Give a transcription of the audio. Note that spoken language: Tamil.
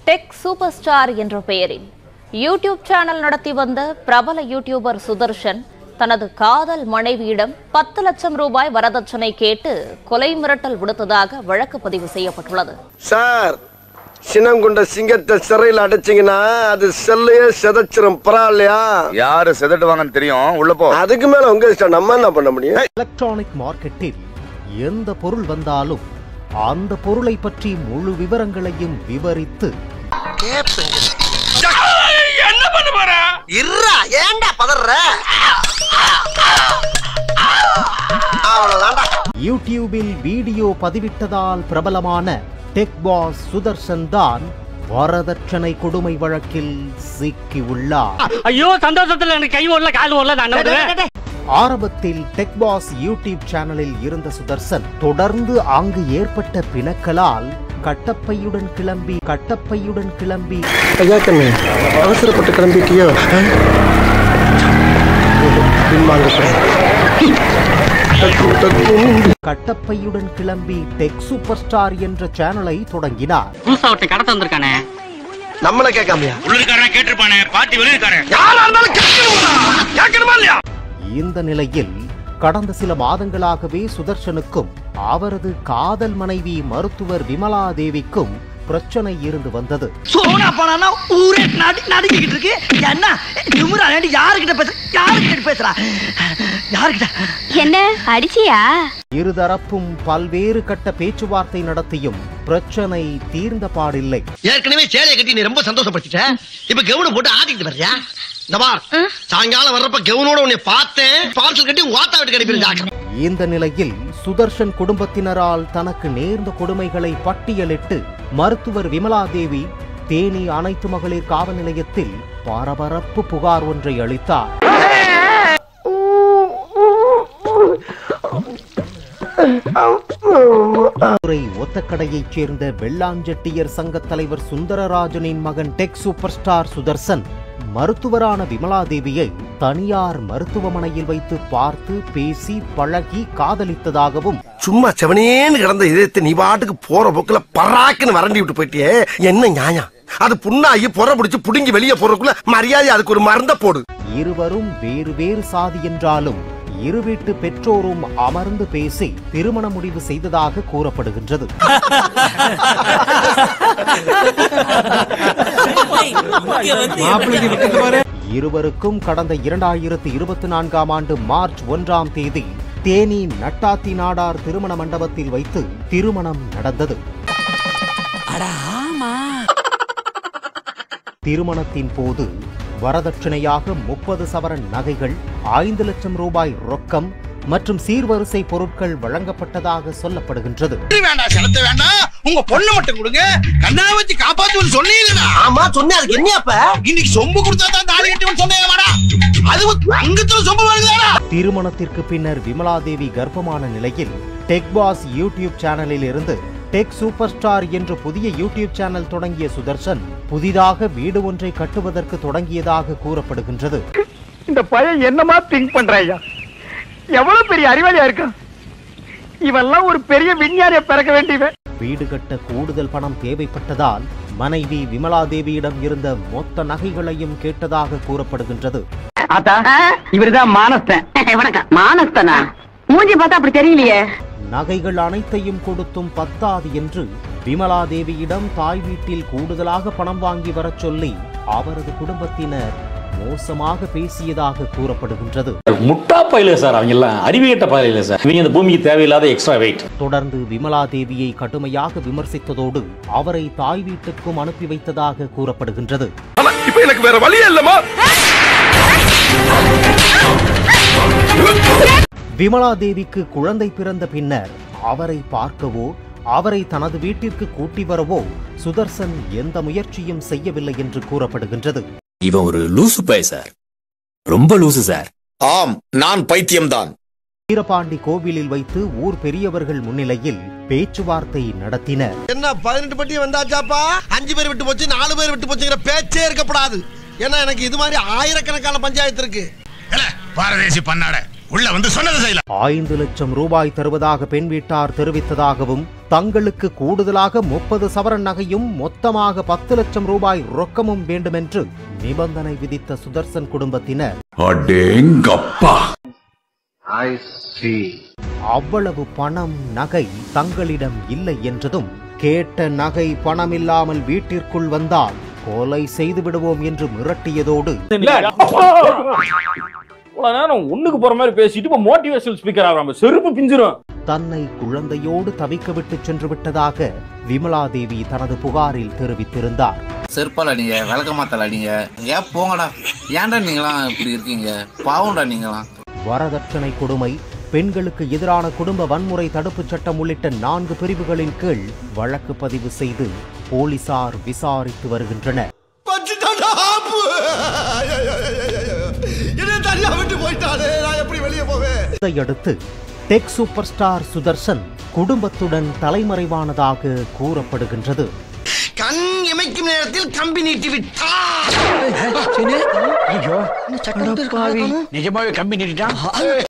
டெக் சூப்பர் ஸ்டார் என்ற பெயரில் யூடியூப் சேனல் நடத்தி வந்த பிரபல யூடியூபர் சுதர்ஷன் தனது காதல் மனைவியிடம் 10 லட்சம் ரூபாய் வரதட்சணை கேட்டு கொலை மிரட்டல் விடுத்ததாக வழக்கு பதிவு செய்யப்பட்டுள்ளது. சார், சினம் கொண்ட சிங்கத்தை சிறையில் அடைச்சிங்கன்னா அது செல்லையே செதச்சிரும். பரவாயில்லையா? யாரு செதட்டுவாங்கன்னு தெரியும். உள்ள போ. அதுக்கு மேல உங்க இஷ்டம். நம்ம என்ன பண்ண முடியும்? எலக்ட்ரானிக் மார்க்கெட்டில் எந்த பொருள் வந்தாலும் அந்த பொருளை பற்றி முழு விவரங்களையும் விவரித்து என்ன பண்ண போற? இருடா, ஏன்டா பதற? அவ்வளவுதான்டா. யூடியூபில் வீடியோ பதிவிட்டதால் பிரபலமான டெக் பாஸ் சுதர்ஷன் தான் வரதட்சணை கொடுமை வழக்கில் சிக்கியுள்ளார். ஐயோ, சந்தோஷத்துல எனக்கு கை ஓடல கால் ஓடல. ஆரம்பத்தில் டெக் பாஸ் யூடியூப் சேனலில் இருந்த சுதர்சன் தொடர்ந்து அங்கு ஏற்பட்ட பிணக்கலால் கட்டப்பையுடன் கிளம்பி ஐயா கண்ணு, அவசரப்பட்டு கிளம்பிட்டியோ? கட்டப்பையுடன் கிளம்பி டெக் சூப்பர் ஸ்டார் என்ற சேனலை தொடங்கினார். புதுசா ஒருத்தன் கடத்த வந்திருக்கானே, நம்மள கேட்காமையா? உள்ளுக்காரன் கேட்டிருப்பானே, பாட்டி வெளியிருக்காரன். யாரா இருந்தாலும் கேட்கணுமா இல்லையா? இந்த நிலையில் கடந்த சில மாதங்களாகவே சுதர்ஷனுக்கும் அவரது காதல் மனைவி மருத்துவர் விமலா தேவிக்கும் பிரச்சனை இருந்து வந்தது. சோனா போனா ஊரே நடுங்கிட்டு இருக்கு. என்ன திமுறா? யாருக்கிட்ட பேசுறா? என்ன அடிச்சியா? இருதரப்பும் பல்வேறு கட்ட பேச்சுவார்த்தை நடத்தியும் பிரச்சனை தீர்ந்த பாடில்லை. ஏற்கனவே சேலையை கட்டி நீ ரொம்ப சந்தோஷப்படுத்திட்ட. இப்ப கவுன போட்டு ஆட்டிட்டு வர்றியா? சாயங்காலம் வர்றப்ப கவுனோட உன்னை பார்த்தேன். பார்சல் கட்டி வாத்தா விட்டு கிடைப்பிருந்தாங்க. இந்த நிலையில் சுதர்ஷன் குடும்பத்தினரால் தனக்கு நேர்ந்த கொடுமைகளை பட்டியலிட்டு மருத்துவர் விமலா தேவி தேனி அனைத்து மகளிர் காவல் நிலையத்தில் பரபரப்பு புகார் ஒன்றை அளித்தார். ஒத்தக்கடையைச் சேர்ந்த வெள்ளாஞ்செட்டியர் சங்க தலைவர் சுந்தரராஜனின் மகன் டெக் சூப்பர் ஸ்டார் சுதர்சன் மருத்துவரான விமலா தேவியை தனியார் மருத்துவமனையில் வைத்து பார்த்து பேசி பழகி காதலித்ததாகவும், சும்மா செவனேன்னு கிடந்த இதயத்தை நீ பாட்டுக்கு போற போக்குல பராக்குன்னு வரண்டி விட்டு போயிட்டியே, என்ன நியாயம்? அது புண்ணாகி பொற பிடிச்சு புடுங்கி வெளியே போறதுக்குள்ள மரியாதை அதுக்கு ஒரு மருந்த போடு. இருவரும் வேறு வேறு சாதி என்றாலும் இரு வீட்டு பெற்றோரும் அமர்ந்து பேசி திருமண முடிவு செய்ததாக கூறப்படுகின்றது. இருவருக்கும் கடந்த 2024ஆம் ஆண்டு மார்ச் 1ஆம் தேதி தேனி நட்டாத்தி நாடார் திருமண மண்டபத்தில் வைத்து திருமணம் நடந்தது. திருமணத்தின் போது வரதட்சணையாக 30 சவரன் நகைகள், 5 லட்சம் ரூபாய் ரொக்கம் மற்றும் சீர்வரிசை பொருட்கள் வழங்கப்பட்டதாக சொல்லப்படுகின்றது. உங்க பொண்ணு மட்டும் கொடுங்க, கண்ணா வச்சு காப்பாத்துன்னு சொன்னீங்களா? ஆமா சொன்னேன். அதுக்கு என்னப்ப இன்னைக்கு சொம்பு கொடுத்தா தான் தாலி கட்டிவன்னு சொன்னேன். அது அங்கத்துல சொம்பு வருதுடா. திருமணத்திற்கு பின்னர் விமலா தேவி கர்ப்பமான நிலையில் டெக் பாஸ் யூடியூப் சேனலில் இருந்து டெக் சூப்பர் ஸ்டார் என்ற புதிய யூடியூப் சேனல் தொடங்கிய சுதர்ஷன் புதிதாக வீடு ஒன்றை கட்டுவதற்கு தொடங்கியதாக கூறப்படுகின்றது. இந்த பையன் என்னமா திங்க் பண்றாயா? எவ்வளவு பெரிய அறிவாளியா இருக்க. இவெல்லாம் ஒரு பெரிய விஞ்ஞானியை பிறக்க வேண்டியவன். வீடு கட்ட கூடுதல் பணம் தேவைப்பட்டதால் மனைவி விமலா தேவியிடம் இருந்த மொத்த நகைகளையும் கேட்டதாக கூறப்படுகின்றது. இவருதான் மானஸ்தன். வணக்கம். மானஸ்தனா? மூஞ்சி பார்த்தா அப்படி தெரியலையே. நகைகள் அனைத்தையும் கொடுத்தும் பத்தாது என்று விமலா தேவியிடம் தாய் வீட்டில் கூடுதலாக பணம் வாங்கி வரச் சொல்லி அவரது குடும்பத்தினர் மோசமாக பேசியதாக கூறப்படுகின்றது. முட்டா பயில சார், அவங்க எல்லாம் அறிவியட்ட பயில சார். இவங்க இந்த பூமிக்கு தேவையில்லாத எக்ஸ்ட்ரா வெயிட். தொடர்ந்து விமலா தேவியை கடுமையாக விமர்சித்ததோடு அவரை தாய் வீட்டுக்கும் அனுப்பி வைத்ததாக கூறப்படுகின்றது. இப்ப எனக்கு வேற வழியே இல்லமா? விமலா தேவிக்கு குழந்தை பிறந்த பின்னர் அவரை பார்க்கவோ அவரை தனது வீட்டிற்கு கூட்டி வரவோ சுதர்சன் எந்த முயற்சியும் செய்யவில்லை என்று கூறப்படுகின்றது. இவன் ஒரு லூசு பை சார், ரொம்ப லூசு சார். ஆம், நான் பைத்தியம்தான். வீரபாண்டி கோவிலில் வைத்து ஊர் பெரியவர்கள் முன்னிலையில் பேச்சுவார்த்தை நடத்தினர். என்ன 18 பட்டி வந்தாச்சாப்பா? 5 பேர் விட்டு போச்சு, 4 பேர் விட்டு போச்சுங்கிற பேச்சே இருக்கப்படாது. ஏன்னா எனக்கு இது மாதிரி ஆயிரக்கணக்கான பஞ்சாயத்து இருக்கு. பாரதேசி பண்ணாட உள்ள வந்து சொன்னது செய்யல. 5 லட்சம் ரூபாய் தருவதாக பெண் வீட்டார் தெரிவித்ததாகவும் தங்களுக்கு கூடுதலாக 30 சவரன் நகையும் மொத்தமாக 10 லட்சம் ரூபாய் ரொக்கமும் வேண்டுமென்று நிபந்தனை விதித்த சுதர்சன் குடும்பத்தினர் அவ்வளவு பணம் நகை தங்களிடம் இல்லை என்றதும் கேட்ட நகை பணமில்லாமல் வீட்டிற்குள் வந்தால் கொலை செய்து விடுவோம் என்று மிரட்டியதோடு ஒண்ணுக்கு போற மாதிரி பேசிட்டு மோட்டிவேஷனல் ஸ்பீக்கர் ஆகிறாங்க, செருப்பு பிஞ்சிரும். தன்னை குழந்தையோடு தவிக்க விட்டு சென்று விட்டதாக விமலாதேவி தனது புகாரில் தெரிவித்திருந்தார். செருப்பால் அடிங்க, விளக்கமாத்தால் அடிங்க, ஏன் போங்கடா, ஏன்டா நீங்களாம் இப்படி இருக்கீங்க, பாவம்டா நீங்களாம். வரதட்சணை கொடுமை, பெண்களுக்கு எதிரான குடும்ப வன்முறை தடுப்புச் சட்டம் உள்ளிட்ட 4 பிரிவுகளின் கீழ் வழக்கு பதிவு செய்து போலீசார் விசாரித்து வருகின்றனர். இதையடுத்து டெக் சூப்பர் ஸ்டார் சுதர்சன் குடும்பத்துடன் தலைமறைவானதாக கூறப்படுகின்றது. கண் இமைக்கும் நேரத்தில் கம்பி நீட்டி விட்டார். நிஜமாவே கம்பி நீட்டிட்டான்.